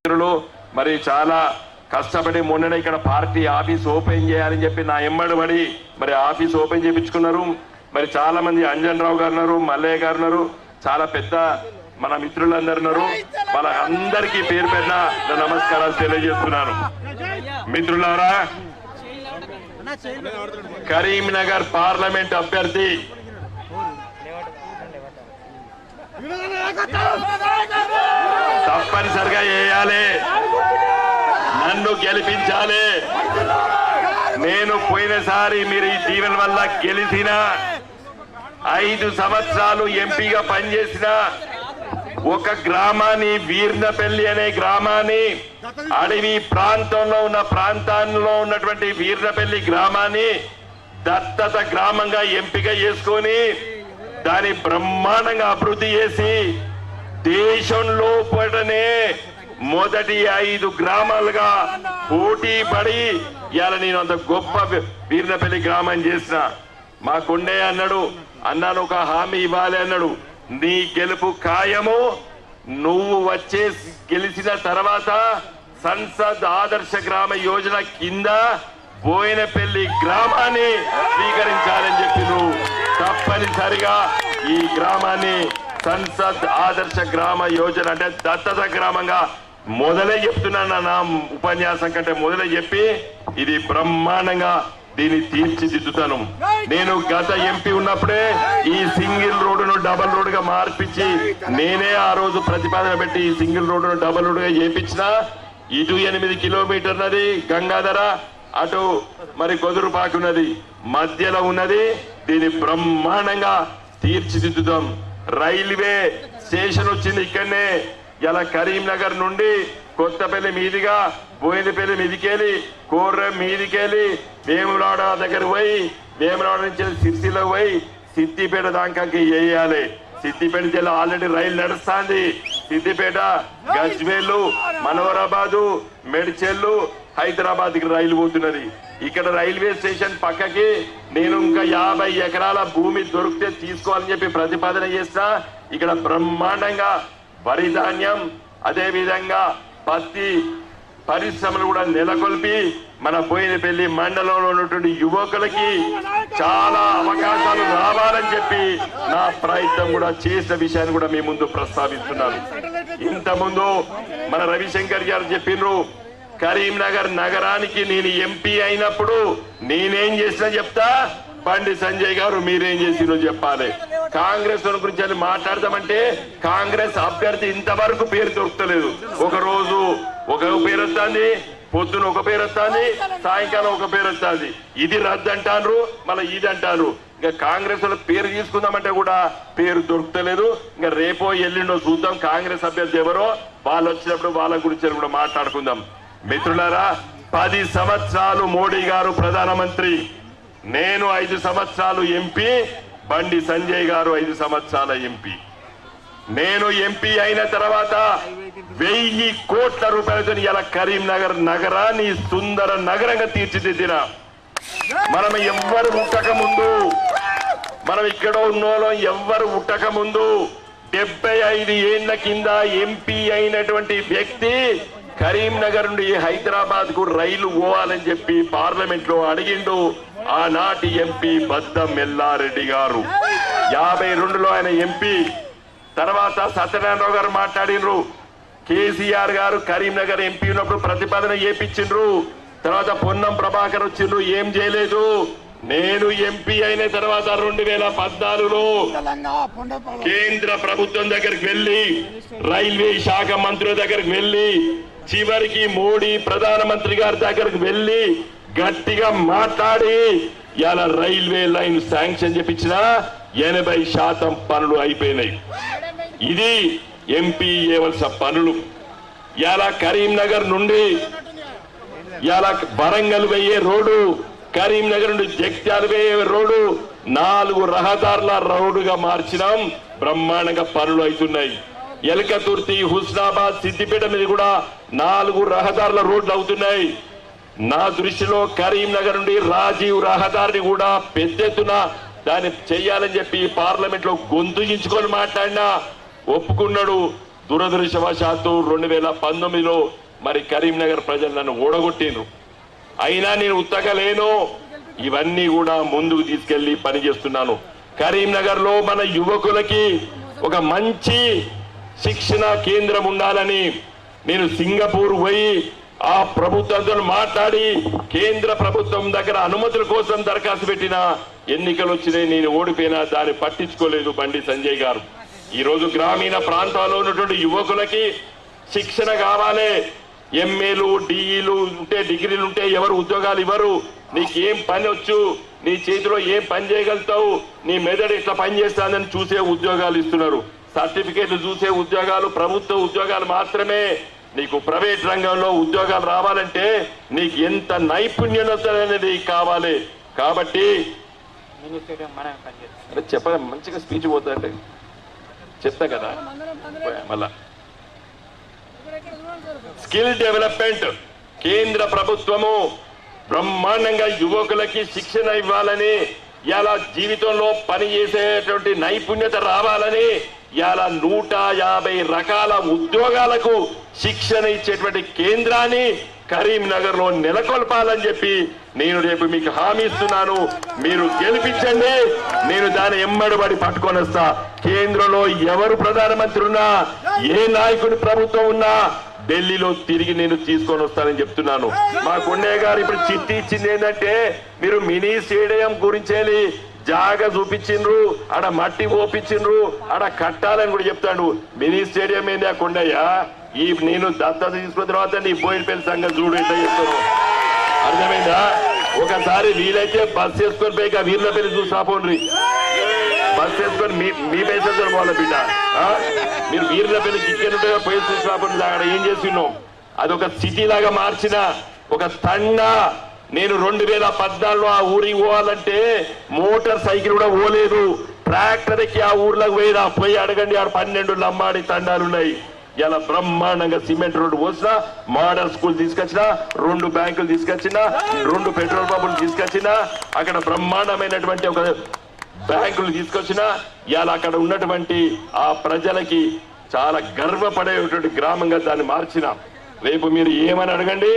మిత్రులు మరి చాలా కష్టపడి మొన్ననే ఇక్కడ పార్టీ ఆఫీస్ ఓపెన్ చేయాలని చెప్పి నా ఎమ్మడి పడి మరి ఆఫీస్ ఓపెన్ చేయించుకున్నారు. మరి చాలా మంది అంజన్ రావు గారు ఉన్నారు, మల్లయ్య గారు ఉన్నారు, చాలా పెద్ద మన మిత్రులందరూ ఉన్నారు. వాళ్ళందరికీ పేరు పేరున నమస్కారాలు తెలియజేస్తున్నాను. మిత్రులారా, కరీంనగర్ పార్లమెంట్ అభ్యర్థి తప్పనిసరిగా వేయాలి, నన్ను గెలిపించాలి. నేను పోయినసారి మీరు ఈ దీవెన వల్ల గెలిచిన 5 సంవత్సరాలు ఎంపీగా పనిచేసిన ఒక గ్రామాన్ని, వీర్నపల్లి అనే గ్రామాన్ని, అడవి ప్రాంతంలో ఉన్నటువంటి వీర్నపల్లి గ్రామాన్ని దత్తత గ్రామంగా ఎంపిక చేసుకొని దాన్ని బ్రహ్మాండంగా అభివృద్ధి చేసి దేశంలో పడనే మొదటి 5 గ్రామాలుగా పోటీ పడి ఇవాళ నేను అంత గొప్ప వీర్నపల్లి గ్రామం చేసిన. మా కొండయ్య అన్నాడు, అన్నాను ఒక హామీ ఇవ్వాలి అన్నాడు, నీ గెలుపు ఖాయము. నువ్వు వచ్చే గెలిచిన తర్వాత సంసద్ ఆదర్శ గ్రామ యోజన కింద బోయినపల్లి గ్రామాన్ని స్వీకరించాలని చెప్పి నువ్వు తప్పనిసరిగా ఈ గ్రామాన్ని సంసద్ ఆదర్శ గ్రామ యోజన అంటే దత్తత గ్రామంగా మొదలే చెప్తున్నాను. నా ఉపన్యాసం కంటే మొదలే చెప్పి ఇది బ్రహ్మాండంగా దీన్ని తీర్చిదిద్దుతాను. నేను గత ఎంపీ ఉన్నప్పుడే ఈ సింగిల్ రోడ్డును డబల్ రోడ్డుగా మార్పించి నేనే ఆ రోజు ప్రతిపాదన పెట్టి ఈ సింగిల్ రోడ్డును డబల్ రోడ్డుగా చేపించిన. ఇటు 8 కిలోమీటర్లది గంగాధర, అటు మరి కొదురుపాకు ఉన్నది, మధ్యలో ఉన్నది. దీన్ని బ్రహ్మాండంగా తీర్చిదిద్దుతాం. రైల్వే స్టేషన్ వచ్చింది ఇక్కడనే. ఇలా కరీంనగర్ నుండి కొత్తపల్లి మీదిగా బోయినపల్లి మీదికెళ్ళి కోర్రం మీదికెళ్ళి వేములాడ దగ్గర పోయి వేములాడ నుంచి సిరిసిల్ల పోయి సిద్దిపేట దాకాకి వేయాలి. సిద్దిపేట జిల్లా ఆల్రెడీ రైలు నడుస్తుంది. సిద్దిపేట, గజ్వేలు, మనోహరాబాదు, మెడ్చెల్లు, హైదరాబాద్ కి రైలు పోతున్నది. ఇక్కడ రైల్వే స్టేషన్ పక్కకి నేను ఇంకా 50 ఎకరాల భూమి దొరికితే తీసుకోవాలని చెప్పి ప్రతిపాదన చేస్తా. ఇక్కడ బ్రహ్మాండంగా వరి ధాన్యం, అదే విధంగా పత్తి పరిశ్రమలు కూడా నెలకొల్పి మన బోయినపల్లి మండలంలో ఉన్నటువంటి యువకులకి చాలా అవకాశాలు రావాలని చెప్పి నా ప్రయత్నం కూడా చేసిన విషయాన్ని కూడా మీ ముందు ప్రస్తావిస్తున్నాను. ఇంతకుముందు మన రవిశంకర్ గారు చెప్పినారు, కరీంనగర్ నగరానికి నేను ఎంపీ అయినప్పుడు నేనేం చేసినా చెప్తా, బండి సంజయ్ గారు మీరేం చేసినో చెప్పాలి. కాంగ్రెస్ గురించి అని మాట్లాడదామంటే కాంగ్రెస్ అభ్యర్థి ఇంతవరకు పేరు దొరుకుతలేదు. ఒక రోజు ఒక పేరు వస్తుంది, పొద్దున ఒక పేరు వస్తుంది, సాయంకాలం ఒక పేరు వస్తుంది. ఇది రద్దు అంటారు, మళ్ళీ ఇది అంటారు. ఇంకా కాంగ్రెస్ పేరు తీసుకుందామంటే కూడా పేరు దొరుకుతలేదు. ఇంకా రేపో ఎల్లుండో చూద్దాం కాంగ్రెస్ అభ్యర్థి ఎవరో, వాళ్ళు వచ్చినప్పుడు వాళ్ళ గురించి కూడా మాట్లాడుకుందాం. మిత్రులారా, 10 సంవత్సరాలు మోడీ గారు ప్రధానమంత్రి, నేను 5 సంవత్సరాలు ఎంపీ, బండి సంజయ్ గారు 5 సంవత్సరాల ఎంపీ. నేను ఎంపీ అయిన తర్వాత 1000 కోట్ల రూపాయలతో ఇలా కరీంనగర్ నగరాన్ని సుందర నగరంగా తీర్చిదిద్దిన. మనం ఎవ్వరు ఉట్టక ముందు, మనం ఇక్కడ ఉన్నోళ్ళం ఎవ్వరు ఉట్టక ముందు 75 ఏళ్ల కింద ఎంపీ అయినటువంటి వ్యక్తి కరీంనగర్ నుండి హైదరాబాద్ కు రైలు పోవాలని చెప్పి పార్లమెంట్ లో అడిగిండు ఆనాటి ఎంపీ బద్దం ఎల్లారెడ్డి గారు. 52లో ఆయన ఎంపీ. తర్వాత సత్యనారాయణరావు గారు మాట్లాడినరు, కేసీఆర్ గారు కరీంనగర్ ఎంపీ ఉన్నప్పుడు ప్రతిపాదన చేపించిండ్రు. తర్వాత పొన్నం ప్రభాకర్ వచ్చిండ్రు, ఏం చేయలేదు. నేను ఎంపీ అయిన తర్వాత 2014లో కేంద్ర ప్రభుత్వం దగ్గరికి వెళ్లి, రైల్వే శాఖ మంత్రుల దగ్గరికి వెళ్లి, చివరికి మోడీ ప్రధానమంత్రి గారి దగ్గరకు వెళ్లి గట్టిగా మాట్లాడి ఇలా రైల్వే లైన్ శాంక్షన్ చేపించిన 80% పనులు అయిపోయినాయి. ఇది ఎంపీ చేయవలసిన పనులు. ఇలా కరీంనగర్ నుండి ఇలా వరంగల్ పోయే రోడ్డు, కరీంనగర్ నుండి జగిత్యాల పోయే రోడ్డు 4 రహదారుల రోడ్డుగా మార్చినాం. బ్రహ్మాండంగా పనులు అవుతున్నాయి. ఎలకతుర్తి, హుస్నాబాద్, సిద్దిపేట మీద కూడా 4 రహదారుల రోడ్లు అవుతున్నాయి. నా దృష్టిలో కరీంనగర్ నుండి రాజీవ్ రహదారిని కూడా పెద్ద ఎత్తున దాన్ని చెయ్యాలని చెప్పి పార్లమెంట్ లో గొంతుగించుకొని మాట్లాడినా ఒప్పుకున్నాడు. దురదృష్టవశాత్తు 2019లో మరి కరీంనగర్ ప్రజలు నన్ను ఓడగొట్టిండ్రు. అయినా నేను ఉత్తగలేను. ఇవన్నీ కూడా ముందుకు తీసుకెళ్లి పనిచేస్తున్నాను. కరీంనగర్ లో మన యువకులకి ఒక మంచి శిక్షణ కేంద్రం ఉండాలని నేను సింగపూర్ పోయి ఆ ప్రభుత్వంతో మాట్లాడి కేంద్ర ప్రభుత్వం దగ్గర అనుమతుల కోసం దరఖాస్తు పెట్టిన ఎన్నికలు వచ్చినాయి. నేను ఓడిపోయినా దాన్ని పట్టించుకోలేదు బండి సంజయ్ గారు. ఈ రోజు గ్రామీణ ప్రాంతాల్లో ఉన్నటువంటి యువకులకి శిక్షణ కావాలి. ఎంఏలు డిఈలు ఉంటే డిగ్రీలు ఉంటే ఎవరు ఉద్యోగాలు ఇవ్వరు. నీకేం పని వచ్చు, నీ చేతిలో ఏం పని చేయగలుగుతావు, నీ మెదడు ఇట్లా పని చేస్తానని చూసే ఉద్యోగాలు ఇస్తున్నారు. సర్టిఫికేట్లు చూసే ఉద్యోగాలు ప్రభుత్వ ఉద్యోగాలు మాత్రమే. నీకు ప్రైవేట్ రంగంలో ఉద్యోగాలు రావాలంటే నీకు ఎంత నైపుణ్యత అనేది కావాలి. కాబట్టి చెప్పాలి, మంచిగా స్పీచ్ పోతుందంటే చెప్తా కదా. మళ్ళా స్కిల్ డెవలప్మెంట్ కేంద్ర ప్రభుత్వము బ్రహ్మాండంగా యువకులకి శిక్షణ ఇవ్వాలని, ఇలా జీవితంలో పని చేసేటువంటి నైపుణ్యత రావాలని ఇలా 150 రకాల ఉద్యోగాలకు శిక్షణ ఇచ్చేటువంటి కేంద్రాన్ని కరీంనగర్ లో నెలకొల్పాలని చెప్పి నేను రేపు మీకు హామీ ఇస్తున్నాను. మీరు గెలిపించండి, నేను దాని ఎమ్మడిబడి పట్టుకొని వస్తా. కేంద్రంలో ఎవరు ప్రధానమంత్రి ఉన్నా, ఏ నాయకుడి ప్రభుత్వం ఉన్నా ఢిల్లీలో తిరిగి నేను తీసుకొని వస్తానని చెప్తున్నాను. మా కొండయ్య గారు ఇప్పుడు చిట్టి ఇచ్చింది ఏంటంటే, మీరు మినీ స్టేడియం గురించి జాగా చూపించిండ్రు, ఆడ మట్టి ఓపించిండ్రు, ఆడ కట్టాలని కూడా చెప్తాడు. మినీ స్టేడియం ఏంది ఆ కొండయ్య? ఈ నేను దత్తత తీసుకున్న తర్వాత నీ బోయినపల్లి సంగతి చూడు ఎట్లా చెప్తాను. అర్థమైందా? ఒకసారి వీలైతే బస్ చేసుకొని పోయి వీర్లపల్లి చూసి రాపోండి. బస్ చేసుకొని మీ పైసలు పోవాలి బిడ్డ. మీరు వీర్లపల్లి కిక్కెనుంటే పోయి చూసి రాపోండి. అక్కడ ఏం చేస్తున్నాం, అదొక సిటీ లాగా మార్చిన ఒక తండా. నేను 2014లో ఆ ఊరికి పోవాలంటే మోటార్ సైకిల్ కూడా పోలేదు. ట్రాక్టర్ ఎక్కి ఆ ఊర్లోకి పోయి అడగండి, ఆడ 12 లంబాడి తండాలు ఉన్నాయి. ఇలా బ్రహ్మాండంగా సిమెంట్ రోడ్డు పోసినా, మోడల్ స్కూల్ తీసుకొచ్చినా, 2 బ్యాంకులు తీసుకొచ్చినా, 2 పెట్రోల్ పంపులు తీసుకొచ్చినా, అక్కడ బ్రహ్మాండమైనటువంటి ఒక బ్యాంకులు తీసుకొచ్చినా, ఇలా అక్కడ ఉన్నటువంటి ఆ ప్రజలకి చాలా గర్వపడేటువంటి గ్రామంగా దాన్ని మార్చిన. రేపు మీరు ఏమని అడగండి,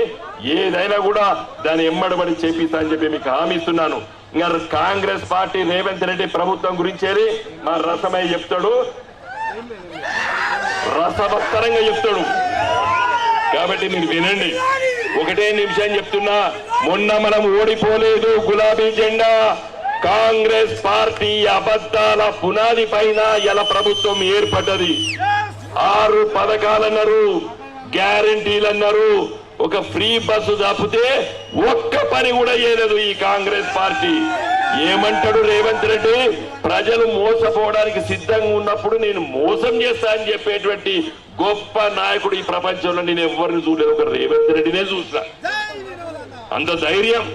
ఏదైనా కూడా దాన్ని ఎమ్మడబడి చేపిస్తా అని చెప్పి మీకు హామీ ఇస్తున్నాను. ఇంకా కాంగ్రెస్ పార్టీ రేవంత్ రెడ్డి ప్రభుత్వం గురించి మా రసమయ్య చెప్తాడు, రసవత్తరంగా చెప్తాడు. కాబట్టి మీరు వినండి. ఒకటే నిమిషం చెప్తున్నా, మొన్న మనం ఓడిపోలేదు గులాబీ జెండా. కాంగ్రెస్ పార్టీ అబద్ధాల పునాది పైన ఇలా ప్రభుత్వం ఏర్పడ్డది. 6 పథకాలన్నారు, గ్యారంటీలు అన్నారు, ఒక ఫ్రీ బస్సు తప్పితే ఒక్క పని కూడా చేయలేదు ఈ కాంగ్రెస్ పార్టీ. ఏమంటాడు రేవంత్ రెడ్డి, ప్రజలు మోసపోవడానికి సిద్ధంగా ఉన్నప్పుడు నేను మోసం చేస్తా అని చెప్పేటువంటి గొప్ప నాయకుడు ఈ ప్రపంచంలో నేను ఎవరిని చూడలేదు, ఒక రేవంత్ రెడ్డినే చూసిన. అంత ధైర్యం.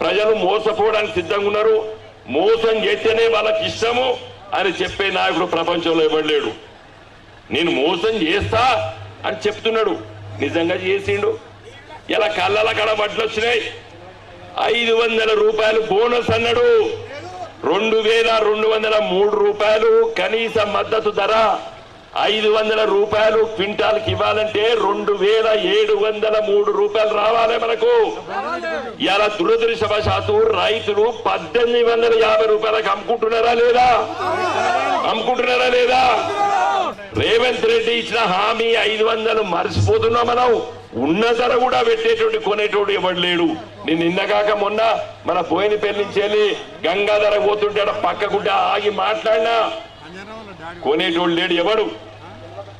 ప్రజలు మోసపోవడానికి సిద్ధంగా ఉన్నారు, మోసం చేస్తేనే వాళ్ళకి ఇష్టము అని చెప్పే నాయకుడు ప్రపంచంలో ఇవ్వలేడు. నేను మోసం చేస్తా అని చెప్తున్నాడు, నిజంగా చేసిండు. ఇలా కళ్ళల కడ బట్టలు వచ్చినాయి. 500 రూపాయలు బోనస్ అన్నాడు, 2203 రూపాయలు కనీస మద్దతు ధర. 500 రూపాయలు క్వింటాల్కి ఇవ్వాలంటే 2703 రూపాయలు రావాలి మనకు. ఇలా దురదృష్టవశాత్తు రైతులు 1850 రూపాయలకు అమ్ముకుంటున్నారా లేదా? అమ్ముకుంటున్నారా లేదా? రేవంత్ రెడ్డి ఇచ్చిన హామీ 500 మర్చిపోతున్నాం మనం. ఉన్న ధర కూడా పెట్టేటువంటి కొనేటోడు ఎవడు లేడు. నేను నిన్నగాక మొన్న మన బోయినపల్లి నుంచి వెళ్ళి గంగాధర పోతుంటే పక్కకుంటే ఆగి మాట్లాడినా కొనేటోడు లేడు ఎవడు.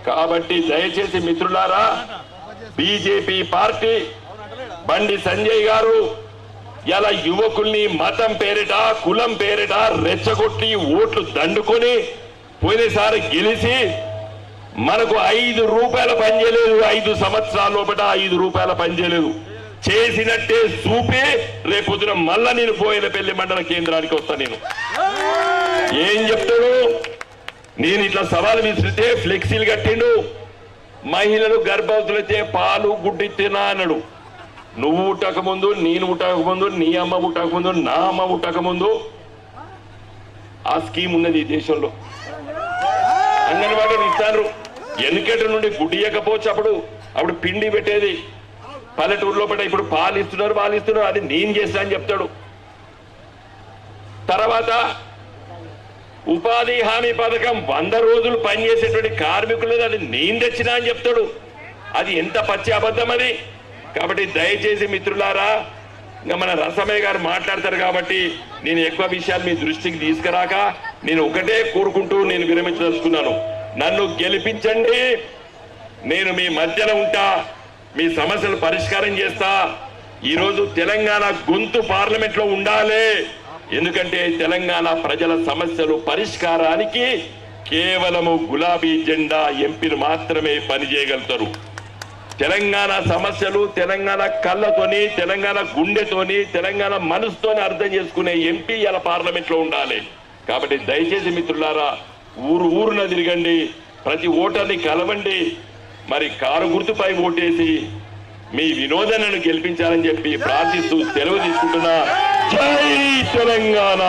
కాబట్టి దయచేసి మిత్రులారా, బీజేపీ పార్టీ బండి సంజయ్ గారు ఇలా యువకుల్ని మతం పేరిట కులం పేరిట రెచ్చగొట్టి ఓట్లు దండుకొని పోయినసారి గెలిచి మనకు 5 రూపాయల పని చేయలేదు. 5 సంవత్సరాల లోపల 5 రూపాయల పని చేయలేదు. చేసినట్టే చూపి రేపొద్దున మళ్ళా నేను బోయినపల్లి మండల కేంద్రానికి వస్తా. నేను ఏం చెప్తాడు, నేను ఇట్లా సవాలు విసిరితే ఫ్లెక్సీలు కట్టిండు, మహిళలు గర్భవతులైతే పాలు గుడ్డు ఇచ్చినా అన్నాడు. నువ్వు పుట్టకముందు, నేను పుట్టకముందు, నీ అమ్మ పుట్టకముందు, నా అమ్మ పుట్టకముందు ఆ స్కీమ్ ఉన్నది ఈ దేశంలో. అంగన్వాడీలు ఇస్తారు, ఎన్నికటి నుండి గుడియకపోవచ్చు అప్పుడు పిండి పెట్టేది పల్లెటూరులో పట్ల ఇప్పుడు పాలు ఇస్తున్నారు అది నేను చేస్తా అని చెప్తాడు. తర్వాత ఉపాధి హామీ పథకం 100 రోజులు పనిచేసేటువంటి కార్మికులు అది నేను తెచ్చినా అని చెప్తాడు. అది ఎంత పచ్చి అబద్ధం అది. కాబట్టి దయచేసి మిత్రులారా, ఇంకా మన రసమయ్య గారు మాట్లాడతారు కాబట్టి నేను ఎక్కువ విషయాలు మీ దృష్టికి తీసుకురాక నేను ఒకటే కోరుకుంటూ నేను విరమించదలుచుకున్నాను. నన్ను గెలిపించండి, నేను మీ మధ్యన ఉంటా, మీ సమస్యలు పరిష్కారం చేస్తా. ఈరోజు తెలంగాణ గొంతు పార్లమెంట్ లో ఉండాలి. ఎందుకంటే తెలంగాణ ప్రజల సమస్యలు పరిష్కారానికి కేవలము గులాబీ జెండా ఎంపీలు మాత్రమే పనిచేయగలుగుతారు. తెలంగాణ సమస్యలు తెలంగాణ కళ్ళతోని, తెలంగాణ గుండెతోని, తెలంగాణ మనసుతోని అర్థం చేసుకునే ఎంపీ ఇలా పార్లమెంట్ లో ఉండాలి. కాబట్టి దయచేసి మిత్రులారా, ఊరున తిరగండి, ప్రతి ఓటర్ని కలవండి, మరి కారు గుర్తుపై ఓటేసి మీ వినోదనను గెలిపించాలని చెప్పి ప్రార్థిస్తూ సెలవు తీసుకుంటున్నా. జై తెలంగాణ.